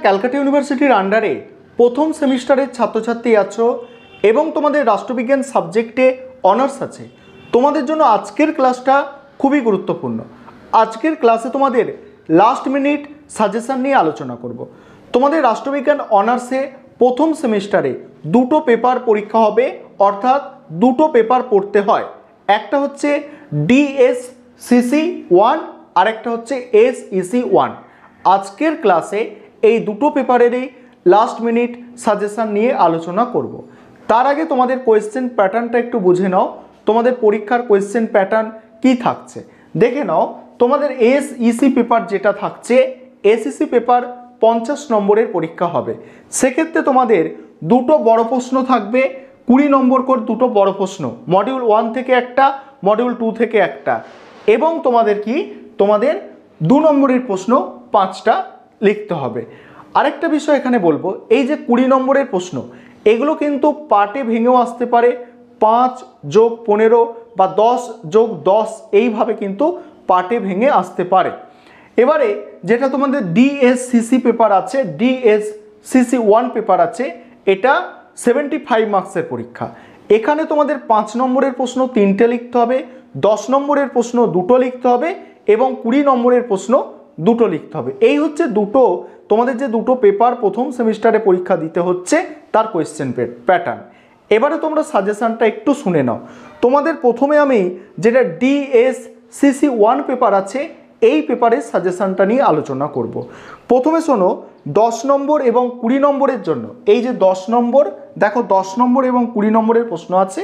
ক্যালকাটা ইউনিভার্সিটির আন্ডারে প্রথম সেমিস্টারের ছাত্রছাত্রী আছো এবং তোমাদের রাষ্ট্রবিজ্ঞান সাবজেক্টে অনার্স আছে, তোমাদের জন্য আজকের ক্লাসটা খুবই গুরুত্বপূর্ণ। আজকের ক্লাসে তোমাদের লাস্ট মিনিট সাজেশন নিয়ে আলোচনা করব। তোমাদের রাষ্ট্রবিজ্ঞান অনার্সে প্রথম সেমিস্টারে দুটো পেপার পরীক্ষা হবে, অর্থাৎ দুটো পেপার পড়তে হয়। একটা হচ্ছে DSCC 1 আর একটা হচ্ছে SEC 1। আজকের ক্লাসে এই দুটো পেপারেরই লাস্ট মিনিট সাজেশন নিয়ে আলোচনা করব। তার আগে তোমাদের কোয়েশ্চেন প্যাটার্নটা একটু বুঝে নাও, তোমাদের পরীক্ষার কোয়েশ্চেন প্যাটার্ন কি থাকছে দেখে নাও। তোমাদের SEC পেপার যেটা থাকছে, SEC পেপার 50 নম্বরের পরীক্ষা হবে। সেক্ষেত্রে তোমাদের দুটো বড় প্রশ্ন থাকবে, 20 নম্বর করে দুটো বড় প্রশ্ন, মডিউল 1 থেকে একটা, মডিউল 2 থেকে একটা, এবং তোমাদের 2 নম্বরের প্রশ্ন 5টা লিখতে হবে। আরেকটা বিষয় এখানে বলবো, এই যে 20 নম্বরের প্রশ্ন, এগুলো কিন্তু পার্টে ভেঙেও আসতে পারে, 5 যোগ 15 বা 10 যোগ 10 এইভাবে কিন্তু পার্টে ভেঙে আসতে পারে। এবারে যেটা তোমাদের DSCC পেপার আছে, DSCC 1 পেপার আছে, এটা 75 মার্কসের পরীক্ষা। এখানে তোমাদের 5 নম্বরের প্রশ্ন 3টে লিখতে হবে, 10 নম্বরের প্রশ্ন 2টো লিখতে হবে এবং 20 নম্বরের প্রশ্ন 2টো লিখতে হবে। এই হচ্ছে তোমাদের যে দুটো পেপার প্রথম সেমিস্টারে পরীক্ষা দিতে হচ্ছে তার কোয়েশ্চেন প্যাটার্ন। এবারে তোমরা সাজেশনটা একটু শুনে নাও। তোমাদের প্রথমে আমি যেটা DSCC 1 পেপার আছে, এই পেপারের সাজেশনটা নিয়ে আলোচনা করব। প্রথমে শোনো, 10 নম্বর এবং 20 নম্বরের জন্য, এই যে 10 নম্বর, দেখো 10 নম্বর এবং 20 নম্বরের প্রশ্ন আছে।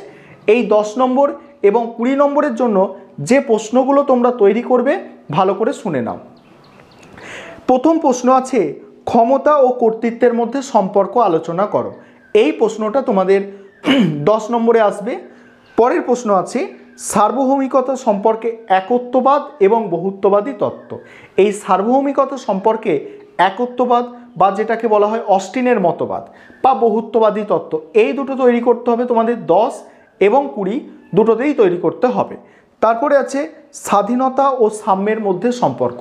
এই 10 নম্বর এবং 20 নম্বরের জন্য যে প্রশ্নগুলো তোমরা তৈরি করবে ভালো করে শুনে নাও। প্রথম প্রশ্ন আছে, ক্ষমতা ও কর্তৃত্বের মধ্যে সম্পর্ক আলোচনা করো। এই প্রশ্নটা তোমাদের 10 নম্বরে আসবে। পরের প্রশ্ন আছে, সার্বভৌমিকতা সম্পর্কে একত্ববাদ এবং বহুত্ববাদী তত্ত্ব। এই সার্বভৌমিকতা সম্পর্কে একত্ববাদ বা যেটাকে বলা হয় অস্টিনের মতবাদ বা বহুত্ববাদী তত্ত্ব, এই দুটো তৈরি করতে হবে তোমাদের 10 এবং 20 দুটোতেই তৈরি করতে হবে। তারপরে আছে স্বাধীনতা ও সাম্যের মধ্যে সম্পর্ক,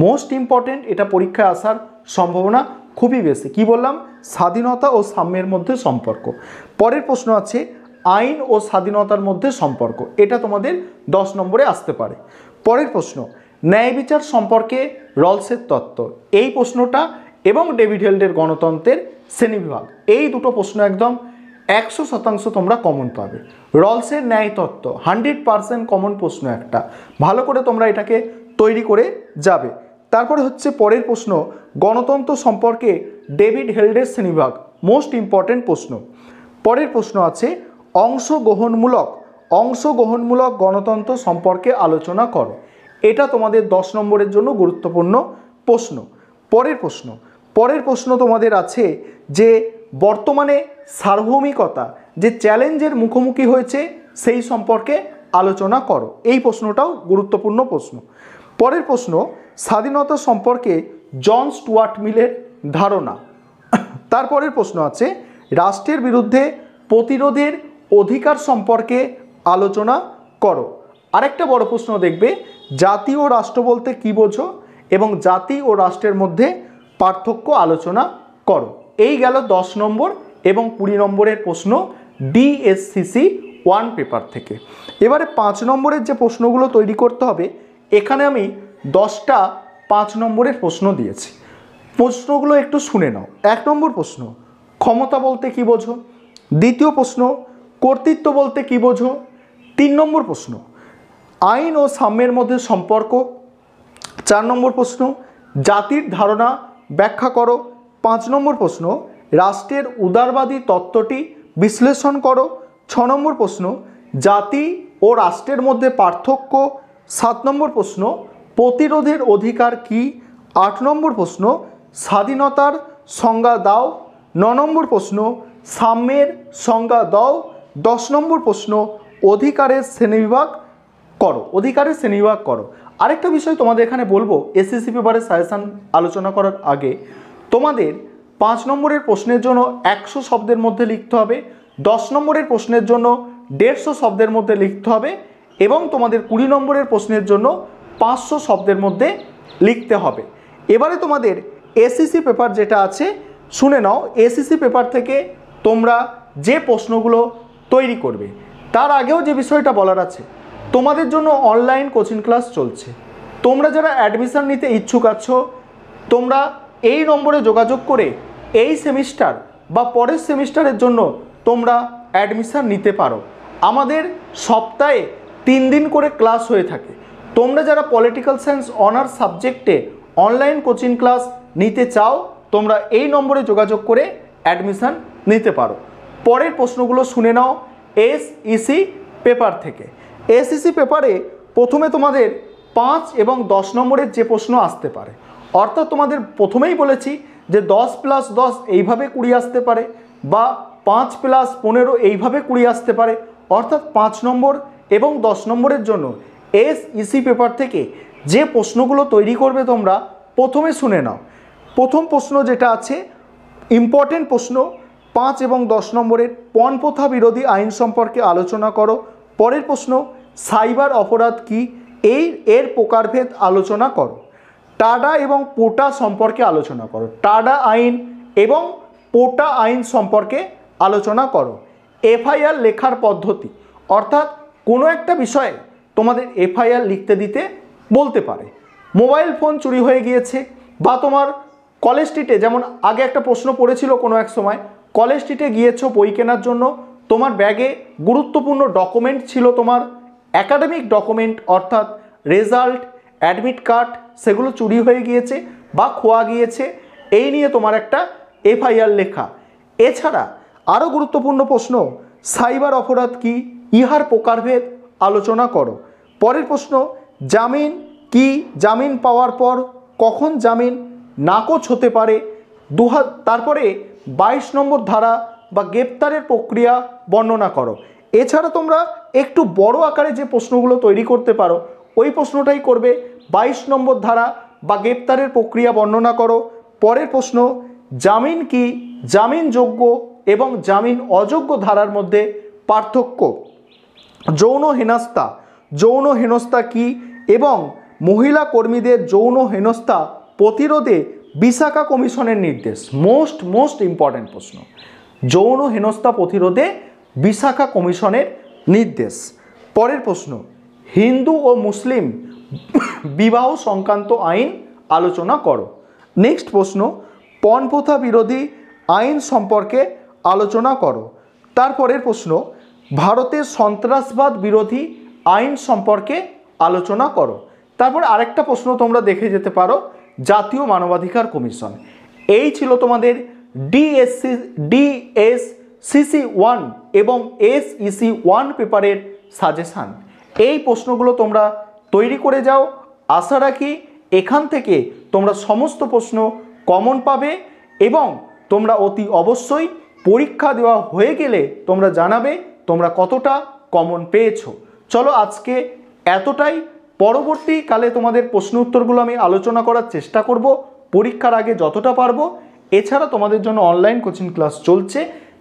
মোস্ট ইম্পর্টেন্ট, এটা পরীক্ষায় আসার সম্ভাবনা খুবই বেশি। কি বললাম? স্বাধীনতা ও সাম্যের মধ্যে সম্পর্ক। পরের প্রশ্ন আছে আইন ও স্বাধীনতার মধ্যে সম্পর্ক, এটা তোমাদের 10 নম্বরে আসতে পারে। পরের প্রশ্ন, ন্যায় বিচার সম্পর্কে রলসের তত্ত্ব, এই প্রশ্নটা, এবং ডেভিড হেল্ডের গণতন্ত্রের শ্রেণীবিভাগ, এই দুটো প্রশ্ন একদম 100% তোমরা কমন পাবে। রলসের ন্যায় তত্ত্ব 100% কমন প্রশ্ন একটা, ভালো করে তোমরা এটাকে তৈরি করে যাবে। তারপরে হচ্ছে পরের প্রশ্ন, গণতন্ত্র সম্পর্কে ডেভিড হেল্ডের শ্রেণীবিভাগ, মোস্ট ইম্পর্টেন্ট প্রশ্ন। পরের প্রশ্ন আছে অংশগ্রহণমূলক গণতন্ত্র সম্পর্কে আলোচনা করো, এটা তোমাদের 10 নম্বরের জন্য গুরুত্বপূর্ণ প্রশ্ন। পরের প্রশ্ন তোমাদের আছে যে বর্তমানে সার্বভৌমিকতা যে চ্যালেঞ্জের মুখোমুখি হয়েছে সেই সম্পর্কে আলোচনা করো, এই প্রশ্নটাও গুরুত্বপূর্ণ প্রশ্ন। পরের প্রশ্ন, স্বাধীনতা সম্পর্কে জন স্টুয়ার্ট মিলের ধারণা। তারপরের প্রশ্ন আছে রাষ্ট্রের বিরুদ্ধে প্রতিরোধের অধিকার সম্পর্কে আলোচনা করো। আরেকটা বড় প্রশ্ন দেখবে, জাতি ও রাষ্ট্র বলতে কী বোঝো এবং জাতি ও রাষ্ট্রের মধ্যে পার্থক্য আলোচনা করো। এই গেল 10 নম্বর এবং 20 নম্বরের প্রশ্ন DSCC 1 পেপার থেকে। এবারে 5 নম্বরের যে প্রশ্নগুলো তৈরি করতে হবে, এখানে আমি 10টা 5 নম্বরের প্রশ্ন দিয়েছি। প্রশ্নগুলো একটু শুনে নাও। 1 নম্বর প্রশ্ন, ক্ষমতা বলতে কী বোঝো? দ্বিতীয় প্রশ্ন, কর্তৃত্ব বলতে কী বোঝো? 3 নম্বর প্রশ্ন, আইন ও সাম্যের মধ্যে সম্পর্ক। 4 নম্বর প্রশ্ন, জাতির ধারণা ব্যাখ্যা করো। 5 নম্বর প্রশ্ন, রাষ্ট্রের উদারবাদী তত্ত্বটি বিশ্লেষণ করো। 6 নম্বর প্রশ্ন, জাতি ও রাষ্ট্রের মধ্যে পার্থক্য। 7 নম্বর প্রশ্ন, প্রতিরোধের অধিকার কি? 8 নম্বর প্রশ্ন, স্বাধীনতার সংজ্ঞা দাও। 9 নম্বর প্রশ্ন, সাম্যের সংজ্ঞা দাও। 10 নম্বর প্রশ্ন, অধিকারের শ্রেণীবিভাগ করো। আরেকটা বিষয় তোমাদের এখানে বলবো, SSC পেপারের সাজেশন আলোচনা করার আগে তোমাদের 5 নম্বরের প্রশ্নের জন্য 100 শব্দের মধ্যে লিখতে হবে, 10 নম্বরের প্রশ্নের জন্য 150 শব্দের মধ্যে লিখতে হবে এবং তোমাদের 20 নম্বরের প্রশ্নের জন্য 500 শব্দের মধ্যে লিখতে হবে। এবারে তোমাদের এসিসি পেপার যেটা আছে শুনে নাও। এসিসি পেপার থেকে তোমরা যে প্রশ্নগুলো তৈরি করবে, তার আগেও যে বিষয়টা বলার আছে, তোমাদের জন্য অনলাইন কোচিং ক্লাস চলছে। তোমরা যারা অ্যাডমিশন নিতে ইচ্ছুক আছো, তোমরা এই নম্বরে যোগাযোগ করে এই সেমিস্টার বা পরের সেমিস্টারের জন্য তোমরা অ্যাডমিশন নিতে পারো। আমাদের সপ্তাহে 3 দিন করে ক্লাস হয়ে থাকে। তোমরা যারা পলিটিক্যাল সায়েন্স অনার্স সাবজেক্টে অনলাইন কোচিং ক্লাস নিতে চাও, তোমরা এই নম্বরে যোগাযোগ করে অ্যাডমিশন নিতে পারো। পরের প্রশ্নগুলো শুনে নাও এসইসি পেপার থেকে। এসইসি পেপারে প্রথমে তোমাদের 5 এবং 10 নম্বরের যে প্রশ্ন আসতে পারে, অর্থাৎ তোমাদের প্রথমেই বলেছি যে 10 + 10 এইভাবে 20 আসতে পারে, বা 5 + 15 এইভাবে 20 আসতে পারে। অর্থাৎ 5 নম্বর এবং 10 নম্বরের জন্য এসইসি পেপার থেকে যে প্রশ্নগুলো তৈরি করবে তোমরা প্রথমে শুনে নাও। প্রথম প্রশ্ন যেটা আছে ইম্পর্টেন্ট প্রশ্ন, 5 এবং 10 নম্বরের, পণপ্রথা বিরোধী আইন সম্পর্কে আলোচনা করো। পরের প্রশ্ন, সাইবার অপরাধ কি, এর প্রকারভেদ আলোচনা করো। টাডা এবং পোটা সম্পর্কে আলোচনা করো। টাডা আইন এবং পোটা আইন সম্পর্কে আলোচনা করো। এফআইআর লেখার পদ্ধতি, অর্থাৎ কোনো একটা বিষয়ে তোমাদের এফআইআর লিখতে দিতে বলতে পারে। মোবাইল ফোন চুরি হয়ে গিয়েছে, বা তোমার কলেজ স্ট্রিটে, যেমন আগে একটা প্রশ্ন পড়েছিল কোনো এক সময়, কলেজ স্ট্রিটে গিয়েছো বই কেনার জন্য, তোমার ব্যাগে গুরুত্বপূর্ণ ডকুমেন্ট ছিল, তোমার অ্যাকাডেমিক ডকুমেন্ট অর্থাৎ রেজাল্ট, অ্যাডমিট কার্ড, সেগুলো চুরি হয়ে গিয়েছে বা খোয়া গিয়েছে, এই নিয়ে তোমার একটা এফআইআর লেখা। এছাড়া আরও গুরুত্বপূর্ণ প্রশ্ন, সাইবার অপরাধ কি, ইহার প্রকারভেদ আলোচনা করো। পরের প্রশ্ন, জামিন কি, জামিন পাওয়ার পর কখন জামিন নাকচ হতে পারে। তারপরে 22 নম্বর ধারা বা গ্রেপ্তারের প্রক্রিয়া বর্ণনা করো। এছাড়া তোমরা একটু বড় আকারে যে প্রশ্নগুলো তৈরি করতে পারো, ওই প্রশ্নটাই করবে, 22 নম্বর ধারা বা গ্রেপ্তারের প্রক্রিয়া বর্ণনা করো। পরের প্রশ্ন, জামিন কি, জামিনযোগ্য এবং জামিন অযোগ্য ধারার মধ্যে পার্থক্য। যৌন হেনস্থা, যৌন হেনস্থা কি এবং মহিলা কর্মীদের যৌন হেনস্থা প্রতিরোধে বিশাখা কমিশনের নির্দেশ। মোস্ট ইম্পর্ট্যান্ট প্রশ্ন, যৌন হেনস্থা প্রতিরোধে বিশাখা কমিশনের নির্দেশ। পরের প্রশ্ন, হিন্দু ও মুসলিম বিবাহ সংক্রান্ত আইন আলোচনা করো। নেক্সট প্রশ্ন, পণপ্রথা বিরোধী আইন সম্পর্কে আলোচনা করো। তারপরের প্রশ্ন, ভারতের সন্ত্রাসবাদ বিরোধী আইন সম্পর্কে আলোচনা করো। তারপর আরেকটা প্রশ্ন তোমরা দেখে যেতে পারো, জাতীয় মানবাধিকার কমিশন। এই ছিল তোমাদের ডিএসসিসি 1 এবং এসইসি 1 পেপারের সাজেশান। এই প্রশ্নগুলো তোমরা তৈরি করে যাও। আশা রাখি এখান থেকে তোমরা সমস্ত প্রশ্ন কমন পাবে এবং তোমরা অতি অবশ্যই পরীক্ষা দেওয়া হয়ে গেলে তোমরা জানাবে তোমরা কতটা কমন পেয়েছো। চলো আজকে এতটাই। পরবর্তীকালে তোমাদের প্রশ্ন উত্তরগুলো আমি আলোচনা করার চেষ্টা করব পরীক্ষার আগে যতটা পারবো। এছাড়া তোমাদের জন্য অনলাইন কোচিং ক্লাস চলছে,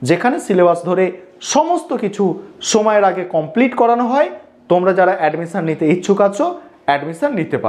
যেখানে সিলেবাস ধরে সমস্ত কিছু সময়ের আগে কমপ্লিট করানো হয়। তোমরা যারা অ্যাডমিশন নিতে ইচ্ছুক আছো, অ্যাডমিশন নিতে পারো।